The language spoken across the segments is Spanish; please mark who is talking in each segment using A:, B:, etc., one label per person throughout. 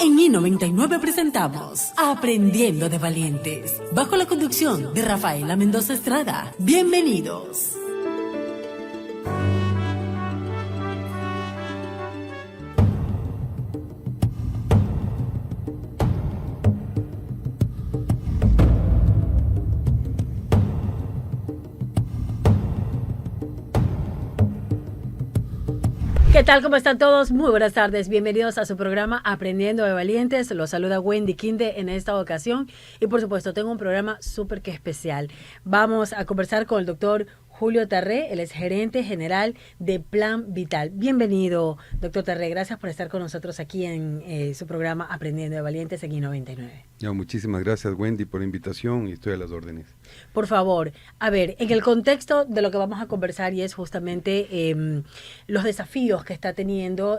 A: En I99 presentamos Aprendiendo de Valientes, bajo la conducción de Rafaela Mendoza Estrada. Bienvenidos.
B: ¿Qué tal? ¿Cómo están todos? Muy buenas tardes. Bienvenidos a su programa Aprendiendo de Valientes. Los saluda Wendy Quinde en esta ocasión. Y por supuesto, tengo un programa súper que especial. Vamos a conversar con el doctor Julio Tarré, él es gerente general de Plan Vital. Bienvenido, doctor Tarré. Gracias por estar con nosotros aquí en su programa Aprendiendo de Valientes en I99.
C: Muchísimas gracias, Wendy, por la invitación y estoy a las órdenes.
B: Por favor, a ver, en el contexto de lo que vamos a conversar y es justamente los desafíos que están teniendo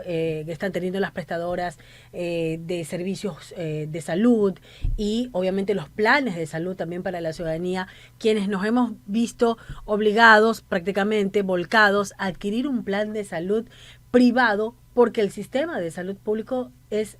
B: las prestadoras de servicios de salud y obviamente los planes de salud también para la ciudadanía, quienes nos hemos visto obligados prácticamente volcados a adquirir un plan de salud privado porque el sistema de salud público es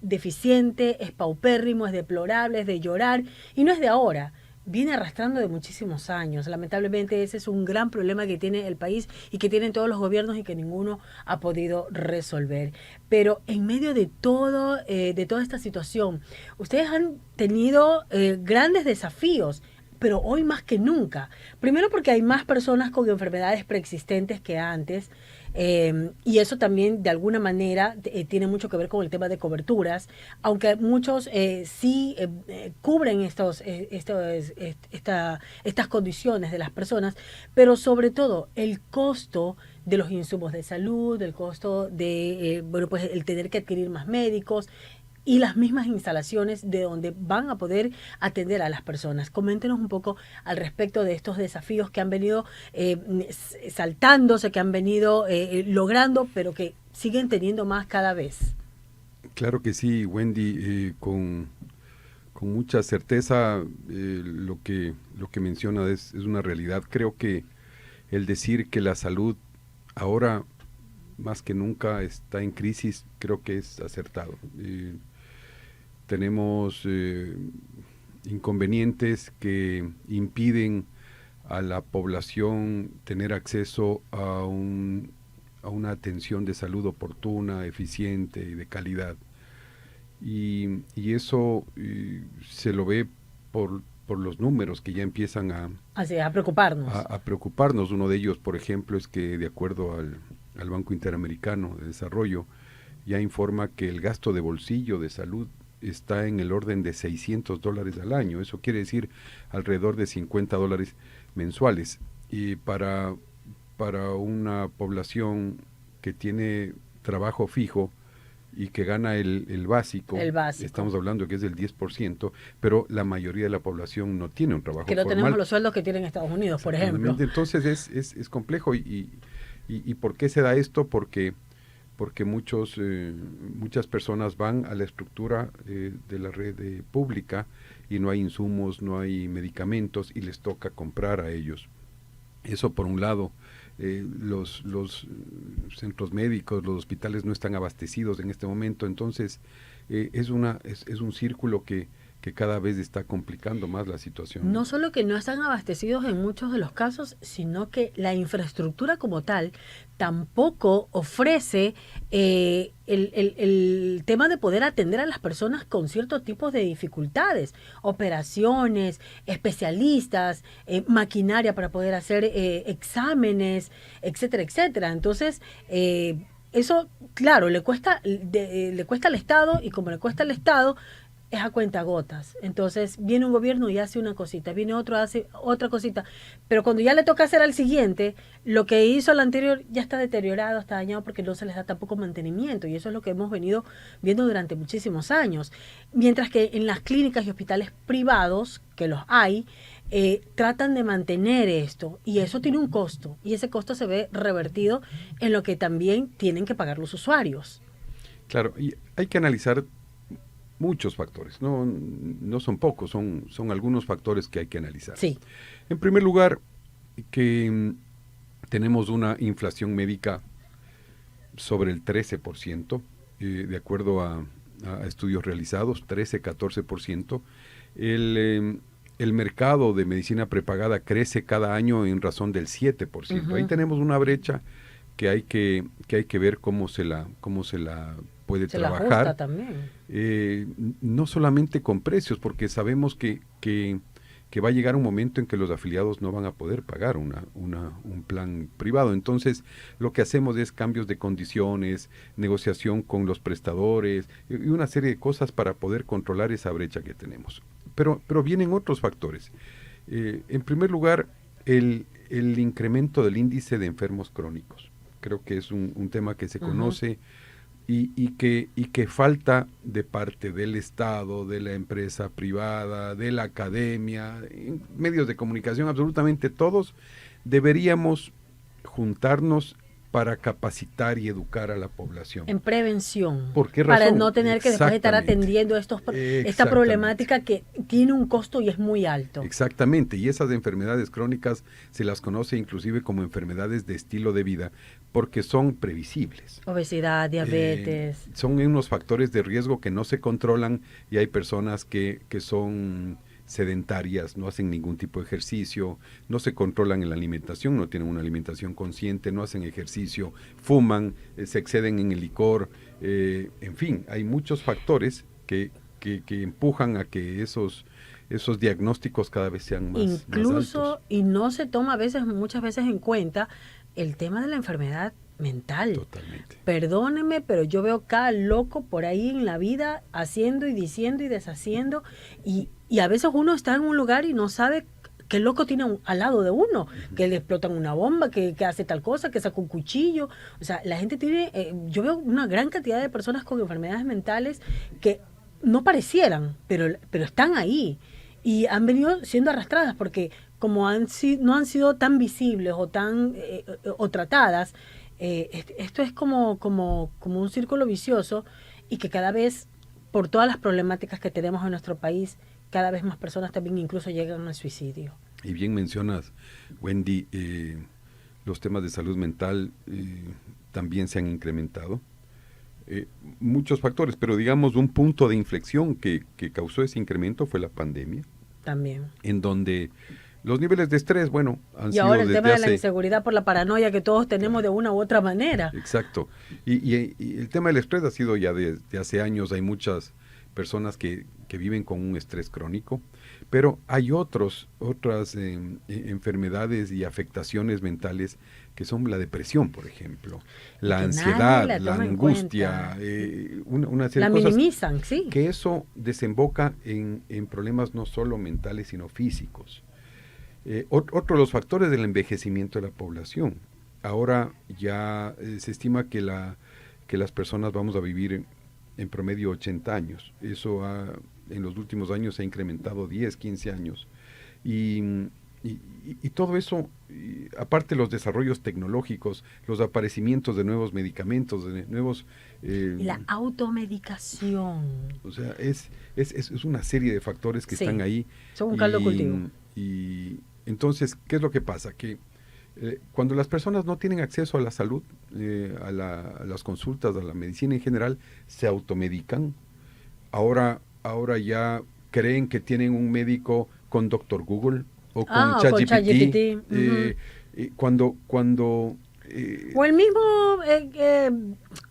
B: deficiente, es paupérrimo, es deplorable, es de llorar y no es de ahora. Viene arrastrando de muchísimos años. Lamentablemente ese es un gran problema que tiene el país y que tienen todos los gobiernos y que ninguno ha podido resolver. Pero en medio de toda esta situación, ustedes han tenido grandes desafíos, pero hoy más que nunca. Primero porque hay más personas con enfermedades preexistentes que antes, y eso también de alguna manera tiene mucho que ver con el tema de coberturas, aunque muchos sí cubren estas condiciones de las personas, pero sobre todo el costo de los insumos de salud, el costo de pues el tener que adquirir más médicos y las mismas instalaciones de donde van a poder atender a las personas. Coméntenos un poco al respecto de estos desafíos que han venido saltándose, que han venido logrando, pero que siguen teniendo más cada vez.
C: Claro que sí, Wendy, con mucha certeza lo que menciona es una realidad. Creo que el decir que la salud ahora más que nunca está en crisis, creo que es acertado. Tenemos inconvenientes que impiden a la población tener acceso a una atención de salud oportuna, eficiente y de calidad. Y eso se lo ve por los números que ya empiezan a
B: preocuparnos.
C: A preocuparnos. Uno de ellos, por ejemplo, es que de acuerdo al Banco Interamericano de Desarrollo, ya informa que el gasto de bolsillo de salud está en el orden de $600 al año. Eso quiere decir alrededor de $50 mensuales. Y para una población que tiene trabajo fijo y que gana el básico, estamos hablando que es del 10%, pero la mayoría de la población no tiene un trabajo formal.
B: Que no tenemos los sueldos que tienen Estados Unidos, por ejemplo.
C: Entonces es complejo. ¿Y por qué se da esto? Porque muchas personas van a la estructura de la red pública y no hay insumos, no hay medicamentos y les toca comprar a ellos. Eso por un lado. Los centros médicos, los hospitales no están abastecidos en este momento, entonces es un círculo que cada vez está complicando más la situación.
B: No solo que no están abastecidos en muchos de los casos, sino que la infraestructura como tal tampoco ofrece el tema de poder atender a las personas con ciertos tipos de dificultades, operaciones, especialistas, maquinaria para poder hacer exámenes, etcétera, etcétera. Entonces, eso, claro, le cuesta al Estado, y como le cuesta al Estado, es a cuentagotas. Entonces viene un gobierno y hace una cosita, viene otro, hace otra cosita, pero cuando ya le toca hacer al siguiente, lo que hizo el anterior ya está deteriorado, está dañado porque no se les da tampoco mantenimiento, y eso es lo que hemos venido viendo durante muchísimos años. Mientras que en las clínicas y hospitales privados, que los hay, tratan de mantener esto, y eso tiene un costo, y ese costo se ve revertido en lo que también tienen que pagar los usuarios.
C: Claro, y hay que analizar muchos factores, no son pocos, son algunos factores que hay que analizar.
B: Sí.
C: En primer lugar, que tenemos una inflación médica sobre el 13%, de acuerdo a a estudios realizados, 13-14%. El mercado de medicina prepagada crece cada año en razón del 7%. Ahí tenemos una brecha que hay que ver cómo se la puede trabajar.
B: La ajusta también.
C: No solamente con precios, porque sabemos que va a llegar un momento en que los afiliados no van a poder pagar un plan privado. Entonces, lo que hacemos es cambios de condiciones, negociación con los prestadores y una serie de cosas para poder controlar esa brecha que tenemos. Pero vienen otros factores. En primer lugar, el incremento del índice de enfermos crónicos. Creo que es un tema que se conoce y que falta de parte del Estado, de la empresa privada, de la academia, medios de comunicación, absolutamente todos deberíamos juntarnos para capacitar y educar a la población.
B: En prevención.
C: ¿Por qué razón?
B: Para no tener que después estar atendiendo esta problemática que tiene un costo y es muy alto.
C: Exactamente, y esas enfermedades crónicas se las conoce inclusive como enfermedades de estilo de vida porque son previsibles.
B: Obesidad, diabetes.
C: Son unos factores de riesgo que no se controlan y hay personas que son sedentarias, no hacen ningún tipo de ejercicio, no se controlan en la alimentación, no tienen una alimentación consciente, no hacen ejercicio, fuman, se exceden en el licor, en fin, hay muchos factores que empujan a que esos diagnósticos cada vez sean más
B: Incluso,
C: altos.
B: Y no se toma muchas veces en cuenta el tema de la enfermedad mental.
C: Totalmente.
B: Perdóneme, pero yo veo cada loco por ahí en la vida haciendo y diciendo y deshaciendo y a veces uno está en un lugar y no sabe qué loco tiene al lado de uno, que le explotan una bomba, que hace tal cosa, que saca un cuchillo. O sea, la gente tiene, yo veo una gran cantidad de personas con enfermedades mentales que no parecieran, pero están ahí y han venido siendo arrastradas porque como no han sido tan visibles o tan o tratadas, esto es como un círculo vicioso y que cada vez, por todas las problemáticas que tenemos en nuestro país, cada vez más personas también incluso llegan al suicidio.
C: Y bien mencionas, Wendy, los temas de salud mental también se han incrementado. Muchos factores, pero digamos un punto de inflexión que causó ese incremento fue la pandemia.
B: También.
C: En donde los niveles de estrés, bueno, han sido
B: y ahora el tema de la
C: hace...
B: inseguridad por la paranoia que todos tenemos de una u otra manera.
C: Exacto. Y el tema del estrés ha sido ya de hace años. Hay muchas personas que viven con un estrés crónico, pero hay otras enfermedades y afectaciones mentales que son la depresión, por ejemplo, la ansiedad, la angustia, una serie de cosas. La
B: minimizan, sí.
C: Que eso desemboca en problemas no solo mentales, sino físicos. Otro de los factores del envejecimiento de la población. Ahora ya se estima que las personas vamos a vivir en promedio 80 años. Eso en los últimos años se ha incrementado 10, 15 años. Y todo eso, aparte de los desarrollos tecnológicos, los aparecimientos de nuevos medicamentos, de nuevos...
B: la automedicación.
C: O sea, es una serie de factores que están ahí.
B: Son un caldo cultivo.
C: Y entonces, ¿qué es lo que pasa? Que cuando las personas no tienen acceso a la salud, a las consultas, a la medicina en general, se automedican. Ahora ya creen que tienen un médico con Dr. Google o con ChatGPT. Cuando
B: o el mismo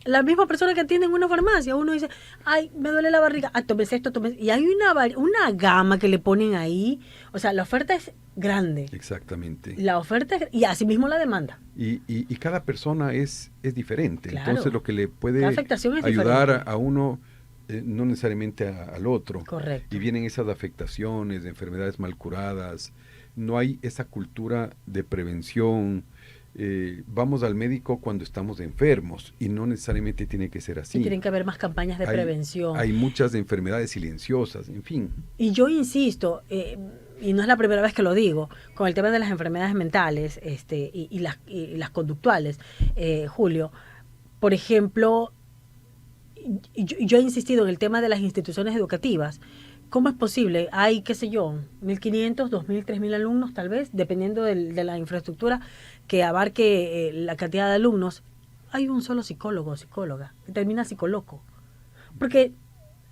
B: la misma persona que atiende en una farmacia, uno dice, ay, me duele la barriga, tómese esto, y hay una gama que le ponen ahí, o sea, la oferta es grande.
C: Exactamente.
B: La oferta y así mismo la demanda.
C: Y cada persona es diferente,
B: claro.
C: Entonces lo que le puede ayudar a uno no necesariamente al otro.
B: Correcto.
C: Y vienen esas afectaciones de enfermedades mal curadas, no hay esa cultura de prevención. Vamos al médico cuando estamos enfermos y no necesariamente tiene que ser así.
B: Y tienen que haber más campañas de prevención.
C: Hay muchas enfermedades silenciosas, en fin.
B: Y yo insisto, y no es la primera vez que lo digo, con el tema de las enfermedades mentales y las conductuales, Julio, por ejemplo, yo he insistido en el tema de las instituciones educativas. ¿Cómo es posible? Hay, qué sé yo, 1.500, 2.000, 3.000 alumnos tal vez, dependiendo de la infraestructura que abarque la cantidad de alumnos. Hay un solo psicólogo o psicóloga que termina psicoloco. Porque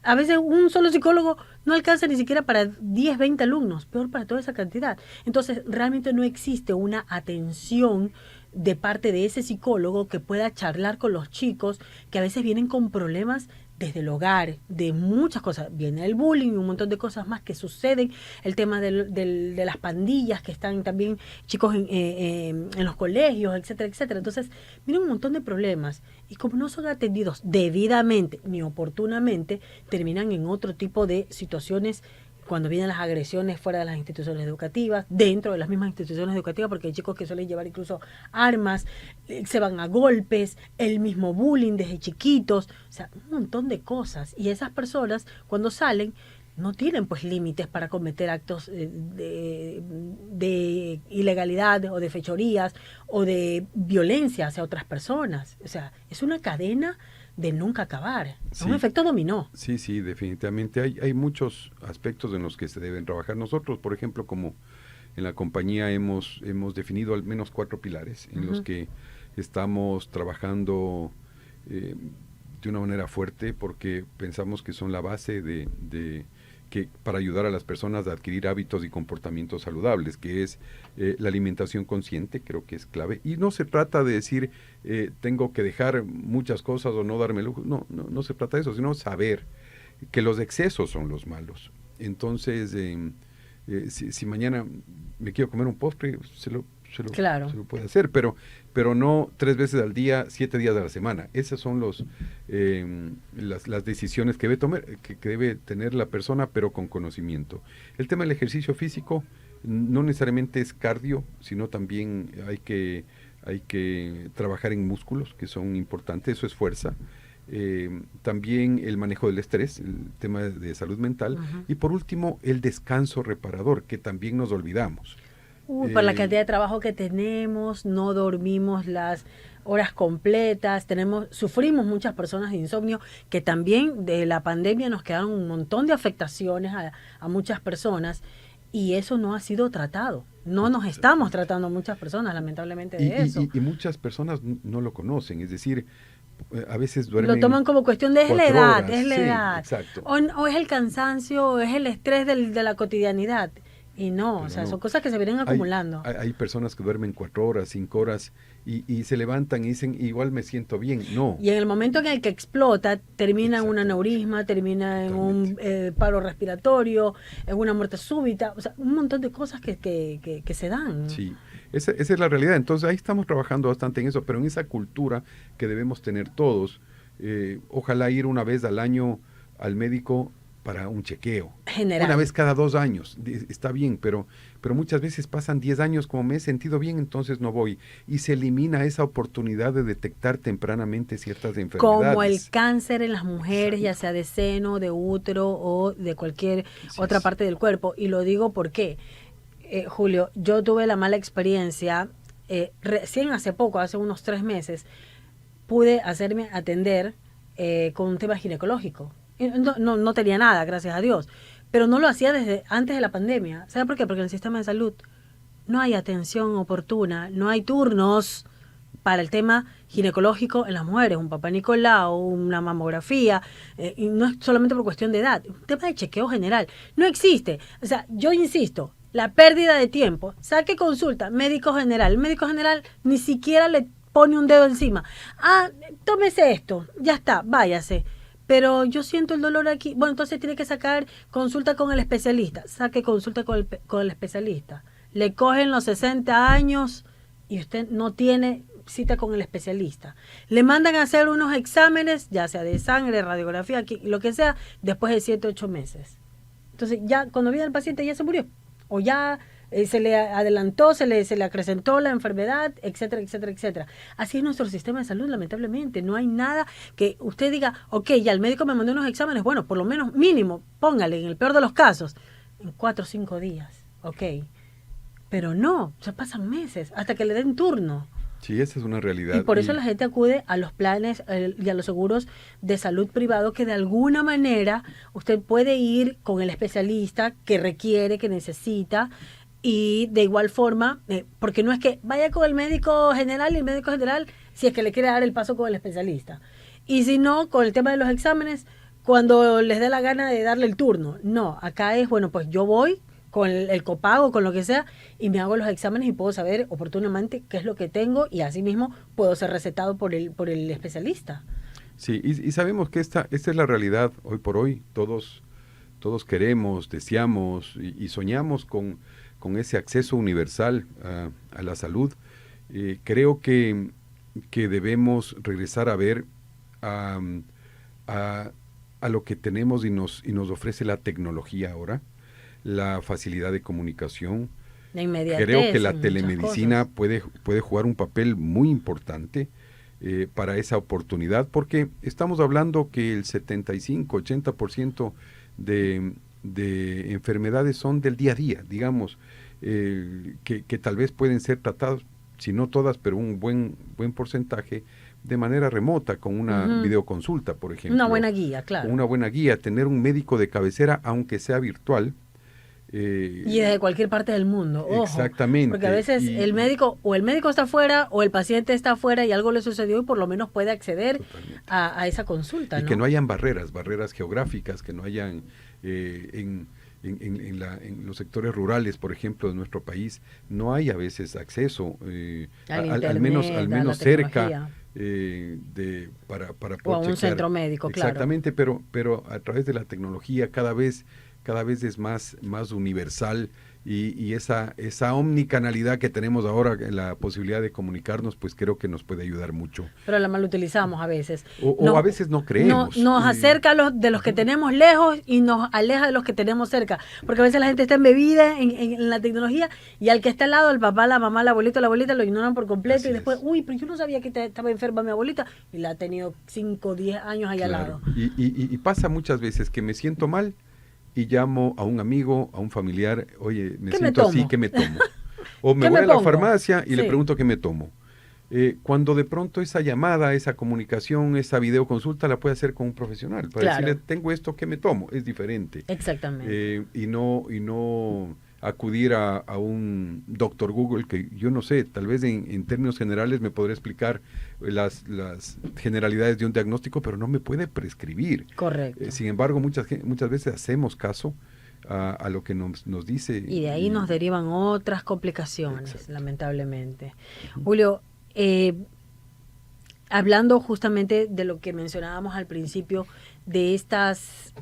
B: A veces un solo psicólogo no alcanza ni siquiera para 10, 20 alumnos, peor para toda esa cantidad. Entonces, realmente no existe una atención de parte de ese psicólogo que pueda charlar con los chicos que a veces vienen con problemas desde el hogar, de muchas cosas. Viene el bullying y un montón de cosas más que suceden. El tema de las pandillas que están también chicos en los colegios, etcétera, etcétera. Entonces, vienen un montón de problemas. Y como no son atendidos debidamente ni oportunamente, terminan en otro tipo de situaciones cuando vienen las agresiones fuera de las instituciones educativas, dentro de las mismas instituciones educativas, porque hay chicos que suelen llevar incluso armas, se van a golpes, el mismo bullying desde chiquitos, o sea, un montón de cosas. Y esas personas, cuando salen, no tienen pues límites para cometer actos de ilegalidad o de fechorías o de violencia hacia otras personas. O sea, es una cadena de nunca acabar. Es un efecto dominó.
C: Sí, sí, definitivamente. Hay muchos aspectos en los que se deben trabajar. Nosotros, por ejemplo, como en la compañía hemos definido al menos 4 pilares en los que estamos trabajando de una manera fuerte, porque pensamos que son la base que para ayudar a las personas a adquirir hábitos y comportamientos saludables, que es la alimentación consciente, creo que es clave. Y no se trata de decir, tengo que dejar muchas cosas o no darme lujo. No se trata de eso, sino saber que los excesos son los malos. Entonces, si mañana me quiero comer un postre, se lo puede hacer, pero no 3 veces al día, 7 días a la semana. Esas son las decisiones que debe tener la persona, pero con conocimiento. El tema del ejercicio físico no necesariamente es cardio, sino también hay que trabajar en músculos, que son importantes, eso es fuerza. También el manejo del estrés, el tema de salud mental, y por último el descanso reparador, que también nos olvidamos.
B: Por la cantidad de trabajo que tenemos, no dormimos las horas completas, sufrimos muchas personas de insomnio, que también de la pandemia nos quedaron un montón de afectaciones a muchas personas, y eso no ha sido tratado. No nos estamos tratando muchas personas, lamentablemente, de eso.
C: Y muchas personas no lo conocen, es decir, a veces duermen.
B: Lo toman como cuestión de es la edad,
C: Exacto.
B: O es el cansancio, o es el estrés de la cotidianidad. Y no, o sea, son cosas que se vienen acumulando.
C: Hay personas que duermen 4 horas, 5 horas y se levantan y dicen, igual me siento bien. No.
B: Y en el momento en el que explota, termina en un aneurisma, termina en un paro respiratorio, en una muerte súbita, o sea, un montón de cosas que se dan.
C: Sí, esa es la realidad. Entonces ahí estamos trabajando bastante en eso, pero en esa cultura que debemos tener todos, ojalá ir una vez al año al médico para un chequeo.
B: General.
C: Una vez cada 2 años, está bien, pero muchas veces pasan 10 años, como me he sentido bien, entonces no voy. Y se elimina esa oportunidad de detectar tempranamente ciertas enfermedades.
B: Como el cáncer en las mujeres, ya sea de seno, de útero o de cualquier otra parte del cuerpo. Y lo digo porque, Julio, yo tuve la mala experiencia, recién hace poco, hace unos 3 meses, pude hacerme atender con un tema ginecológico. No tenía nada, gracias a Dios, pero no lo hacía desde antes de la pandemia. ¿Sabe por qué? Porque en el sistema de salud no hay atención oportuna, no hay turnos para el tema ginecológico en las mujeres, un papá Nicolau, una mamografía, y no es solamente por cuestión de edad, un tema de chequeo general, no existe. O sea, yo insisto, la pérdida de tiempo, saque consulta, médico general, el médico general ni siquiera le pone un dedo encima. Tómese esto, ya está, váyase. Pero yo siento el dolor aquí. Bueno, entonces tiene que sacar consulta con el especialista. Saque consulta con el especialista. Le cogen los 60 años y usted no tiene cita con el especialista. Le mandan a hacer unos exámenes, ya sea de sangre, radiografía, lo que sea, después de 7, 8 meses. Entonces ya cuando viene el paciente ya se murió. O ya se le adelantó, se le acrecentó la enfermedad, etcétera, etcétera, etcétera. Así es nuestro sistema de salud, lamentablemente. No hay nada que usted diga, ok, ya el médico me mandó unos exámenes, bueno, por lo menos mínimo, póngale, en el peor de los casos, en 4 o 5 días, ok. Pero no, se pasan meses hasta que le den turno.
C: Sí, esa es una realidad.
B: Y por eso la gente acude a los planes y a los seguros de salud privado, que de alguna manera usted puede ir con el especialista que requiere, que necesita. Y de igual forma, porque no es que vaya con el médico general y el médico general si es que le quiere dar el paso con el especialista. Y si no, con el tema de los exámenes, cuando les dé la gana de darle el turno. No, acá es, bueno, pues yo voy con el copago, con lo que sea, y me hago los exámenes y puedo saber oportunamente qué es lo que tengo y así mismo puedo ser recetado por el especialista.
C: Sí, y sabemos que esta es la realidad hoy por hoy. Todos queremos, deseamos y soñamos con ese acceso universal a la salud. Creo que debemos regresar a ver a, a lo que tenemos y nos ofrece la tecnología ahora, la facilidad de comunicación.
B: La inmediatez.
C: Creo que la telemedicina puede jugar un papel muy importante para esa oportunidad, porque estamos hablando que el 75-80% de enfermedades son del día a día, digamos, que tal vez pueden ser tratadas, si no todas, pero un buen porcentaje, de manera remota, con una videoconsulta, por ejemplo.
B: Una buena guía, claro.
C: Con una buena guía, tener un médico de cabecera, aunque sea virtual.
B: Y desde cualquier parte del mundo, ojo.
C: Exactamente.
B: Porque a veces el médico está afuera o el paciente está afuera y algo le sucedió y por lo menos puede acceder a esa consulta,
C: y
B: ¿no?
C: que no hayan barreras geográficas, que no hayan en los sectores rurales, por ejemplo, de nuestro país, no hay a veces acceso, al menos cerca para poder
B: o a un
C: chequear.
B: centro médico, claro.
C: Exactamente, pero a través de la tecnología cada vez es más universal, y esa omnicanalidad que tenemos ahora, la posibilidad de comunicarnos, pues creo que nos puede ayudar mucho.
B: Pero la mal utilizamos a veces.
C: O a veces no creemos.
B: Nos acerca de los que tenemos lejos y nos aleja de los que tenemos cerca. Porque a veces la gente está embebida en la tecnología y al que está al lado, el papá, la mamá, la abuelita, lo ignoran por completo. Así y después, pero yo no sabía que estaba enferma mi abuelita y la ha tenido 5 o 10 años ahí al lado.
C: Y pasa muchas veces que me siento mal y llamo a un amigo, a un familiar, oye, me siento así, ¿qué me tomo? O me voy a la farmacia y le pregunto qué me tomo. Cuando de pronto esa llamada, esa comunicación, esa videoconsulta la puede hacer con un profesional, para decirle, tengo esto, ¿qué me tomo? Es diferente.
B: Exactamente.
C: Y no acudir a un doctor Google, que yo no sé, tal vez en términos generales me podría explicar las generalidades de un diagnóstico, pero no me puede prescribir.
B: Correcto.
C: Sin embargo, muchas veces hacemos caso a lo que nos dice.
B: Y de ahí nos derivan otras complicaciones,
C: exacto,
B: lamentablemente. Julio, hablando justamente de lo que mencionábamos al principio, de estas...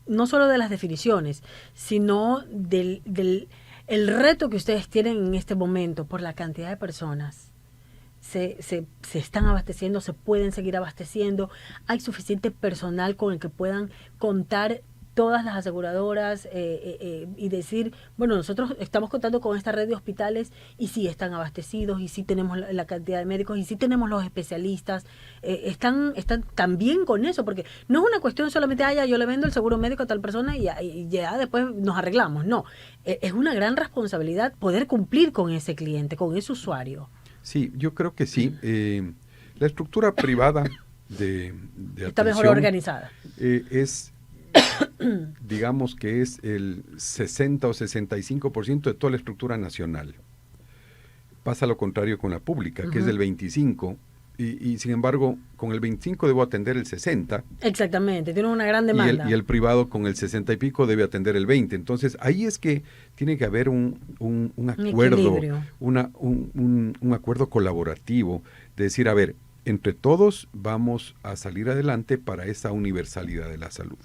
B: no solo de las definiciones, sino del el reto que ustedes tienen en este momento por la cantidad de personas. Se están abasteciendo, se pueden seguir abasteciendo, hay suficiente personal con el que puedan contar todas las aseguradoras y decir, bueno, nosotros estamos contando con esta red de hospitales y sí están abastecidos y sí tenemos la cantidad de médicos y sí tenemos los especialistas, están también con eso, porque no es una cuestión solamente, yo le vendo el seguro médico a tal persona y ya después nos arreglamos, no, es una gran responsabilidad poder cumplir con ese cliente, con ese usuario.
C: Sí, yo creo que sí. La estructura privada de
B: está mejor organizada.
C: Digamos que es el 60 o 65% de toda la estructura nacional. Pasa lo contrario con la pública, que es del 25%, y sin embargo, con el 25% debo atender el 60%.
B: Exactamente, tiene una gran demanda.
C: Y el privado con el 60 y pico debe atender el 20%. Entonces, ahí es que tiene que haber un acuerdo, un acuerdo colaborativo, de decir, a ver, entre todos vamos a salir adelante para esa universalidad de la salud.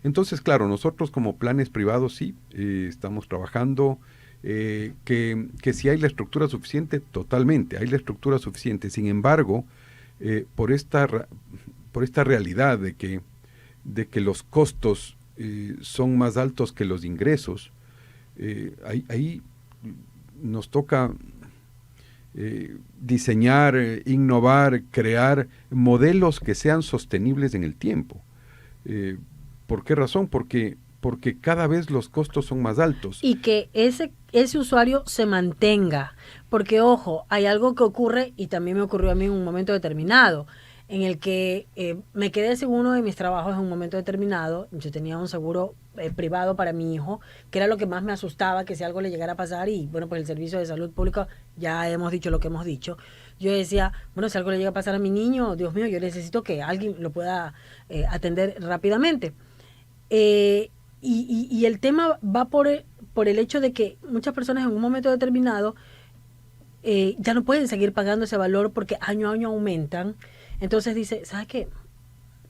C: Entonces, claro, nosotros como planes privados sí, estamos trabajando, que si hay la estructura suficiente, totalmente, hay la estructura suficiente. Sin embargo, por esta realidad de que los costos son más altos que los ingresos, ahí nos toca diseñar, innovar, crear modelos que sean sostenibles en el tiempo. ¿Por qué razón? Porque cada vez los costos son más altos.
B: Y que ese usuario se mantenga. Porque, ojo, hay algo que ocurre, y también me ocurrió a mí en un momento determinado, en el que me quedé sin uno de mis trabajos en un momento determinado. Yo tenía un seguro privado para mi hijo, que era lo que más me asustaba, que si algo le llegara a pasar, y bueno, pues el servicio de salud pública, ya hemos dicho lo que hemos dicho, yo decía, bueno, si algo le llega a pasar a mi niño, Dios mío, yo necesito que alguien lo pueda atender rápidamente. Y el tema va por el hecho de que muchas personas en un momento determinado ya no pueden seguir pagando ese valor porque año a año aumentan. Entonces dice, ¿sabes qué?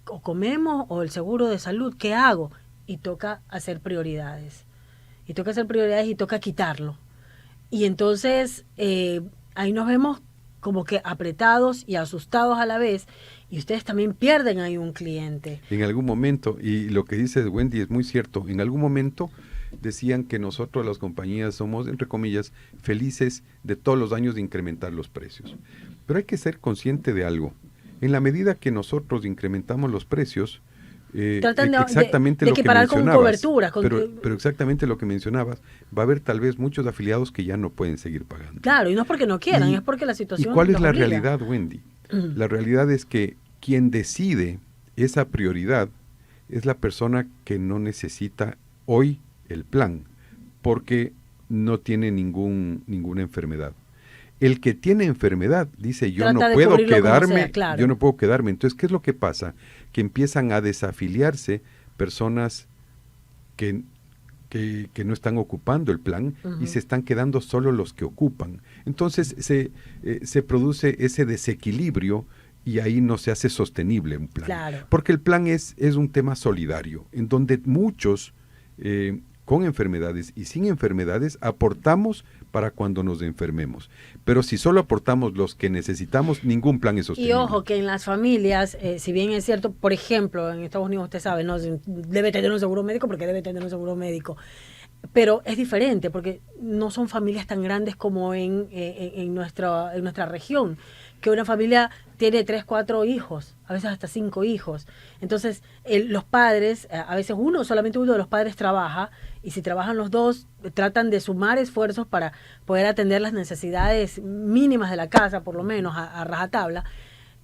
B: O comemos o el seguro de salud, ¿qué hago? Y toca hacer prioridades. Y toca quitarlo. Y entonces ahí nos vemos como que apretados y asustados a la vez, y ustedes también pierden ahí un cliente.
C: En algún momento, y lo que dice Wendy es muy cierto, en algún momento decían que nosotros las compañías somos, entre comillas, felices de todos los años de incrementar los precios. Pero hay que ser consciente de algo. En la medida que nosotros incrementamos los precios,
B: tratan
C: exactamente
B: de
C: lo que
B: equiparar con
C: mencionabas,
B: coberturas.
C: pero exactamente lo que mencionabas, va a haber tal vez muchos afiliados que ya no pueden seguir pagando.
B: Claro, y no es porque no quieran, es porque la situación
C: ¿Y cuál es
B: los
C: la
B: obliga.
C: realidad, Wendy? La realidad es que quien decide esa prioridad es la persona que no necesita hoy el plan, porque no tiene ninguna enfermedad. El que tiene enfermedad dice, yo no puedo quedarme,
B: claro.
C: yo no puedo quedarme. Entonces, ¿qué es lo que pasa? Que empiezan a desafiliarse personas que no están ocupando el plan y se están quedando solo los que ocupan. Entonces, se produce ese desequilibrio y ahí no se hace sostenible un plan.
B: Claro.
C: Porque el plan es un tema solidario, en donde muchos con enfermedades y sin enfermedades aportamos para cuando nos enfermemos. Pero si solo aportamos los que necesitamos, ningún plan es sostenible.
B: Y ojo, que en las familias, si bien es cierto, por ejemplo, en Estados Unidos usted sabe, no debe tener un seguro médico porque debe tener un seguro médico. Pero es diferente porque no son familias tan grandes como en nuestra región, que una familia tiene 3, 4 hijos, a veces hasta 5 hijos. Entonces, los padres, a veces solamente uno de los padres trabaja, y si trabajan los dos, tratan de sumar esfuerzos para poder atender las necesidades mínimas de la casa, por lo menos a rajatabla,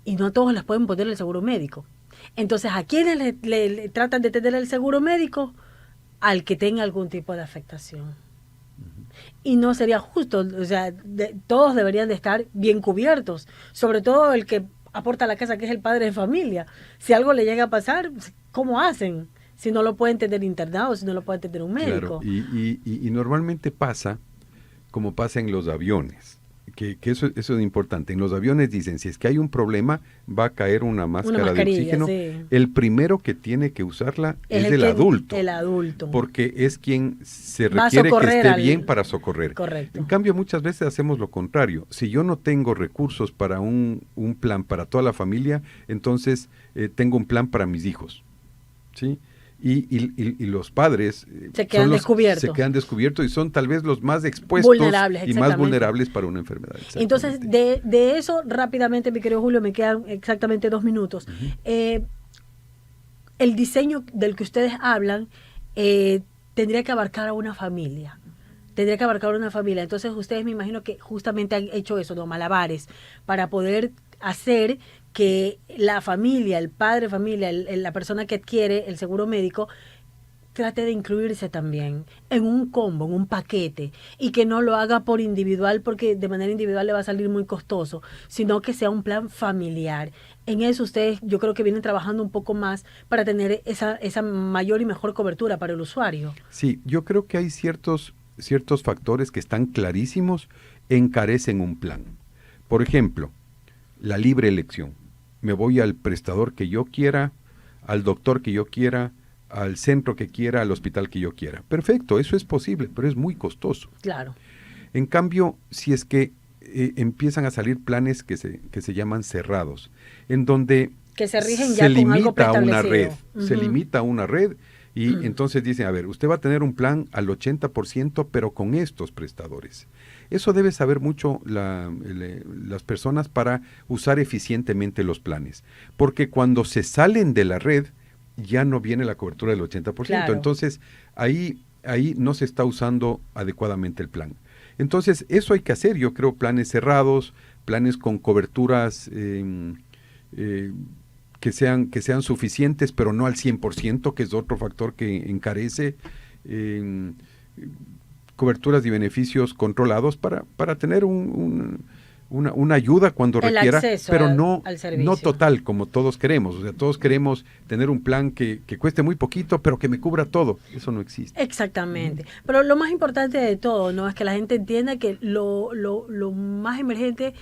B: y no a todos les pueden poner el seguro médico. Entonces, ¿a quiénes le tratan de tener el seguro médico? Al que tenga algún tipo de afectación. Y no sería justo, o sea, todos deberían de estar bien cubiertos, sobre todo el que aporta a la casa, que es el padre de familia. Si algo le llega a pasar, ¿cómo hacen? Si no lo pueden tener internado, si no lo pueden tener un médico.
C: Claro, y normalmente pasa como pasa en los aviones, que eso es importante. En los aviones dicen, si es que hay un problema, va a caer una máscara de oxígeno. Sí. El primero que tiene que usarla es el adulto.
B: El adulto.
C: Porque es quien se requiere que esté bien para socorrer.
B: Correcto.
C: En cambio, muchas veces hacemos lo contrario. Si yo no tengo recursos para un plan para toda la familia, entonces tengo un plan para mis hijos, ¿sí? Y los padres
B: se quedan
C: descubiertos y son tal vez los más expuestos y más vulnerables para una enfermedad.
B: Entonces, de eso rápidamente, mi querido Julio, me quedan exactamente 2 minutos. El diseño del que ustedes hablan tendría que abarcar a una familia. Entonces, ustedes me imagino que justamente han hecho eso, ¿no? Malabares, para poder hacer que la familia, el padre de familia, la persona que adquiere el seguro médico, trate de incluirse también en un combo, en un paquete, y que no lo haga por individual, porque de manera individual le va a salir muy costoso, sino que sea un plan familiar. En eso ustedes, yo creo que vienen trabajando un poco más para tener esa mayor y mejor cobertura para el usuario.
C: Sí, yo creo que hay ciertos factores que están clarísimos, encarecen un plan. Por ejemplo, la libre elección. Me voy al prestador que yo quiera, al doctor que yo quiera, al centro que quiera, al hospital que yo quiera. Perfecto, eso es posible, pero es muy costoso.
B: Claro.
C: En cambio, si es que empiezan a salir planes que se llaman cerrados, en donde
B: que se rigen ya con algo preestablecido.
C: Se limita a una red y entonces dicen, a ver, usted va a tener un plan al 80%, pero con estos prestadores. Eso debe saber mucho las personas para usar eficientemente los planes, porque cuando se salen de la red ya no viene la cobertura del 80%, claro. Entonces ahí no se está usando adecuadamente el plan. Entonces eso hay que hacer, yo creo, planes cerrados, planes con coberturas que sean suficientes, pero no al 100%, que es otro factor que encarece, coberturas y beneficios controlados para tener un una ayuda cuando
B: El
C: requiera,
B: acceso
C: pero
B: al servicio.
C: no total como todos queremos. O sea, todos queremos tener un plan que cueste muy poquito, pero que me cubra todo. Eso no existe.
B: Exactamente. Pero lo más importante de todo, ¿no? Es que la gente entienda que lo más emergente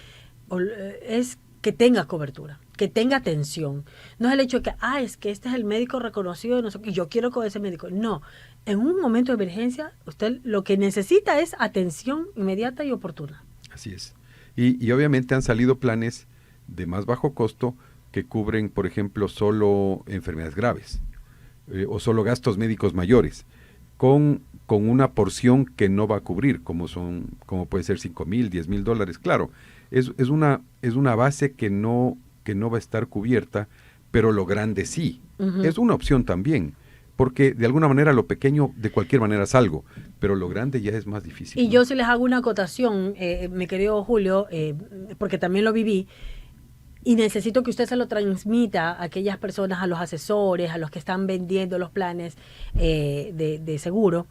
B: es que tenga cobertura, que tenga atención. No es el hecho de que, es que este es el médico reconocido, no sé, y yo quiero con ese médico. No. En un momento de emergencia, usted lo que necesita es atención inmediata y oportuna.
C: Así es. Y obviamente han salido planes de más bajo costo que cubren, por ejemplo, solo enfermedades graves o solo gastos médicos mayores, con una porción que no va a cubrir, como puede ser $5,000, $10,000. Claro, es una base que no va a estar cubierta, pero lo grande sí.
B: Uh-huh.
C: Es una opción también, porque de alguna manera lo pequeño de cualquier manera es algo, pero lo grande ya es más difícil.
B: Y
C: ¿no?
B: yo sí les hago una acotación, mi querido Julio, porque también lo viví, y necesito que usted se lo transmita a aquellas personas, a los asesores, a los que están vendiendo los planes de seguro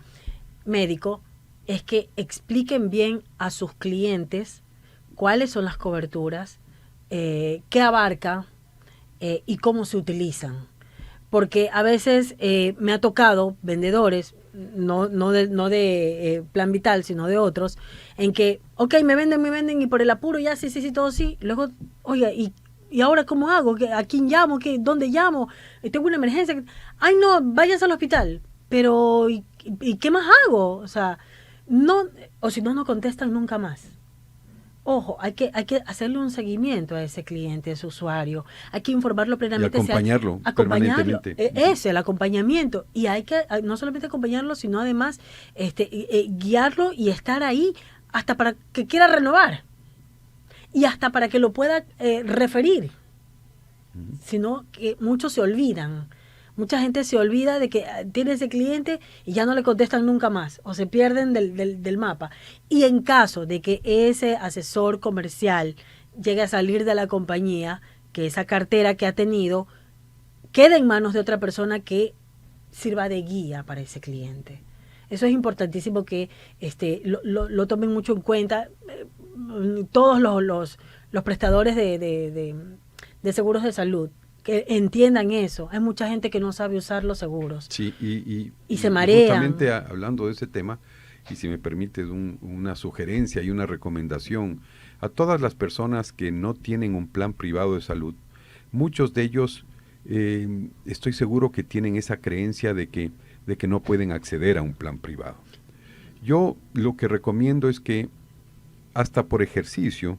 B: médico, es que expliquen bien a sus clientes cuáles son las coberturas, qué abarca y cómo se utilizan. Porque a veces me ha tocado vendedores, no de Plan Vital, sino de otros, en que, me venden y por el apuro ya sí, todo sí. Luego, oye, ¿y ahora cómo hago? ¿A quién llamo? ¿Dónde llamo? Tengo una emergencia. Ay, no, váyanse al hospital. Pero, ¿y qué más hago? O sea, o si no contestan nunca más. Ojo, hay que hacerle un seguimiento a ese cliente, a ese usuario. Hay que informarlo plenamente.
C: Y acompañarlo permanentemente.
B: El acompañamiento. Y hay que no solamente acompañarlo, sino además guiarlo y estar ahí hasta para que quiera renovar. Y hasta para que lo pueda referir. Sino que muchos se olvidan. Mucha gente se olvida de que tiene ese cliente y ya no le contestan nunca más o se pierden del mapa. Y en caso de que ese asesor comercial llegue a salir de la compañía, que esa cartera que ha tenido quede en manos de otra persona que sirva de guía para ese cliente. Eso es importantísimo que lo tomen mucho en cuenta todos los prestadores de seguros de salud. Que entiendan eso. Hay mucha gente que no sabe usar los seguros.
C: Sí, y
B: se marean.
C: Justamente hablando de ese tema, y si me permites una sugerencia y una recomendación a todas las personas que no tienen un plan privado de salud, muchos de ellos estoy seguro que tienen esa creencia de que no pueden acceder a un plan privado. Yo lo que recomiendo es que hasta por ejercicio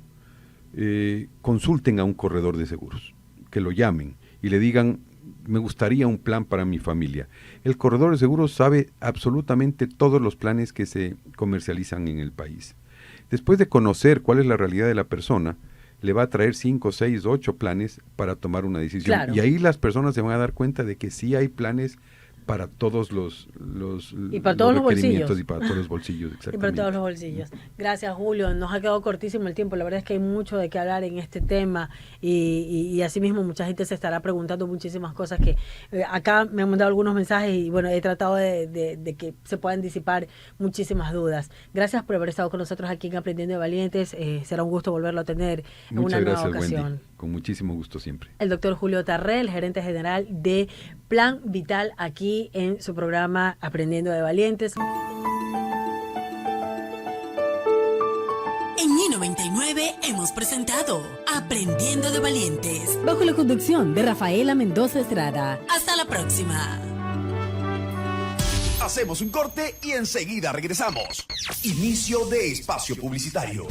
C: consulten a un corredor de seguros, que lo llamen y le digan, me gustaría un plan para mi familia. El corredor de seguros sabe absolutamente todos los planes que se comercializan en el país. Después de conocer cuál es la realidad de la persona, le va a traer 5, 6, 8 planes para tomar una decisión.
B: Claro.
C: Y ahí las personas se van a dar cuenta de que sí hay planes para todos los
B: y para todos los
C: requerimientos
B: bolsillos.
C: y para todos los bolsillos, exactamente.
B: Y para todos los bolsillos. Gracias, Julio. Nos ha quedado cortísimo el tiempo. La verdad es que hay mucho de qué hablar en este tema y asimismo mucha gente se estará preguntando muchísimas cosas que acá me han mandado algunos mensajes y bueno, he tratado de que se puedan disipar muchísimas dudas. Gracias por haber estado con nosotros aquí en Aprendiendo de Valientes. Será un gusto volverlo a tener en una nueva ocasión.
C: Wendy. Con muchísimo gusto siempre.
B: El doctor Julio Tarré, gerente general de Plan Vital, aquí en su programa Aprendiendo de Valientes.
A: En I99 hemos presentado Aprendiendo de Valientes, bajo la conducción de Rafaela Mendoza Estrada. Hasta la próxima.
D: Hacemos un corte y enseguida regresamos. Inicio de espacio publicitario.